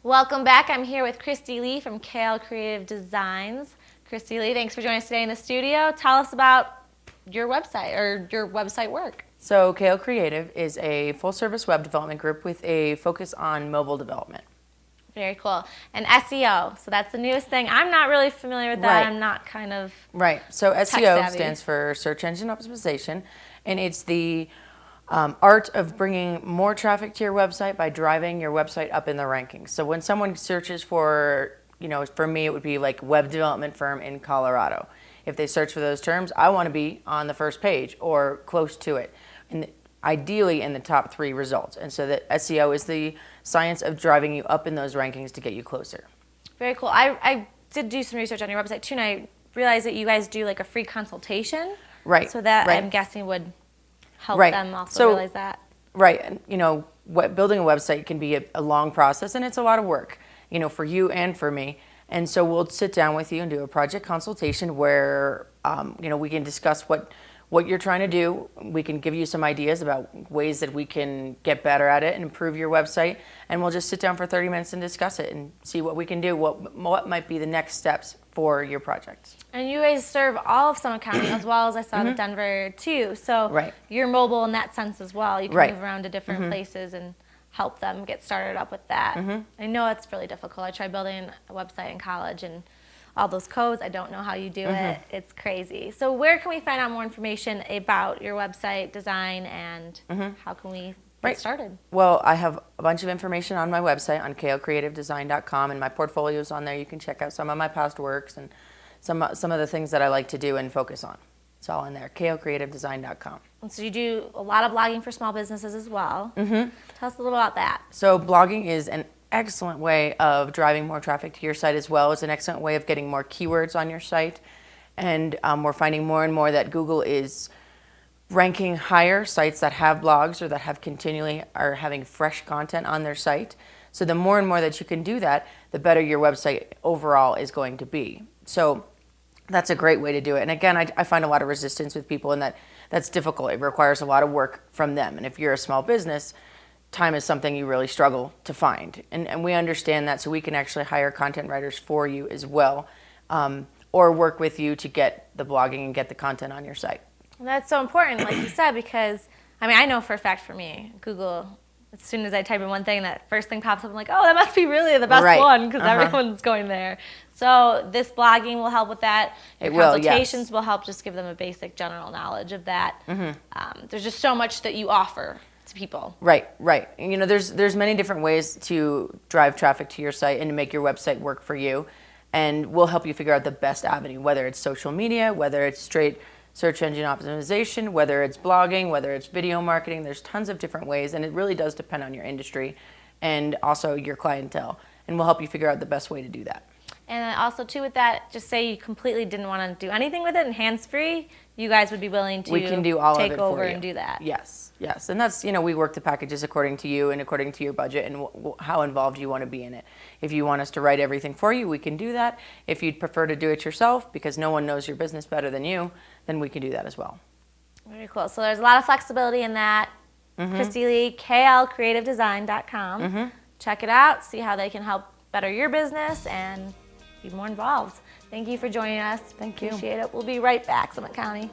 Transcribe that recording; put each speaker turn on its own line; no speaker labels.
Welcome back. I'm here with Christy Lee from Kale Creative Designs. Christy Lee, thanks for joining us today in the studio. Tell us about your website or your website work.
So Kale Creative is a full-service web development group with a focus on mobile development.
Very cool. And SEO, so that's the newest thing. I'm not really familiar with that.
Right.
I'm not kind of
Right. So SEO
tech-savvy.
stands for search engine optimization, and it's the art of bringing more traffic to your website by driving your website up in the rankings. So when someone searches for, for me it would be like web development firm in Colorado. If they search for those terms, I want to be on the first page or close to it, and ideally in the top 3 results. And so that SEO is the science of driving you up in those rankings to get you closer.
Very cool. I did do some research on your website too, and I realized that you guys do like a free consultation.
Right.
So that
right.
I'm guessing would help
Right.
them also
So,
realize that.
Right. And, building a website can be a long process, and it's a lot of work, for you and for me. And so we'll sit down with you and do a project consultation where, we can discuss what you're trying to do. We can give you some ideas about ways that we can get better at it and improve your website. And we'll just sit down for 30 minutes and discuss it and see what we can do, what might be the next steps for your project.
And you guys serve all of Summit County as well as I saw the Denver too. So
Right.
you're mobile in that sense as well. You can
Right.
move around to different places and help them get started up with that. I know it's really difficult. I tried building a website in college and all those codes, I don't know how you do it. It's crazy. So where can we find out more information about your website design and how can we get started?
Well, I have a bunch of information on my website on kalecreativedesign.com, and my portfolio is on there. You can check out some of my past works and some of the things that I like to do and focus on. It's all in there, kalecreativedesign.com.
And so you do a lot of blogging for small businesses as well. Tell us a little about that.
So blogging is an excellent way of driving more traffic to your site as well. It's an excellent way of getting more keywords on your site. And we're finding more and more that Google is ranking higher sites that have blogs or that have continually are having fresh content on their site. So the more and more that you can do that, the better your website overall is going to be. So that's a great way to do it. And again, I find a lot of resistance with people, and that's difficult. It requires a lot of work from them. And if you're a small business, time is something you really struggle to find. And we understand that, so we can actually hire content writers for you as well, or work with you to get the blogging and get the content on your site.
And that's so important, like you said, because I know for a fact for me, Google, as soon as I type in one thing, that first thing pops up, I'm like, oh, that must be really the best one because everyone's going there. So this blogging will help with that. Your consultations will help just give them a basic general knowledge of that. There's just so much that you offer to people.
Right. There's many different ways to drive traffic to your site and to make your website work for you. And we'll help you figure out the best avenue, whether it's social media, whether it's straight search engine optimization, whether it's blogging, whether it's video marketing. There's tons of different ways, and it really does depend on your industry and also your clientele. And we'll help you figure out the best way to do that.
And also, too, with that, just say you completely didn't want to do anything with it and hands-free, you guys would be willing to
we can do all
take
of it
over
for you.
and do that.
Yes. And that's, we work the packages according to you and according to your budget and how involved you want to be in it. If you want us to write everything for you, we can do that. If you'd prefer to do it yourself because no one knows your business better than you, then we can do that as well.
Very cool. So there's a lot of flexibility in that. Christy Lee, KLCreativeDesign.com. Check it out, see how they can help better your business and be more involved. Thank you for joining us.
Thank you.
Appreciate it. We'll be right back, Summit County.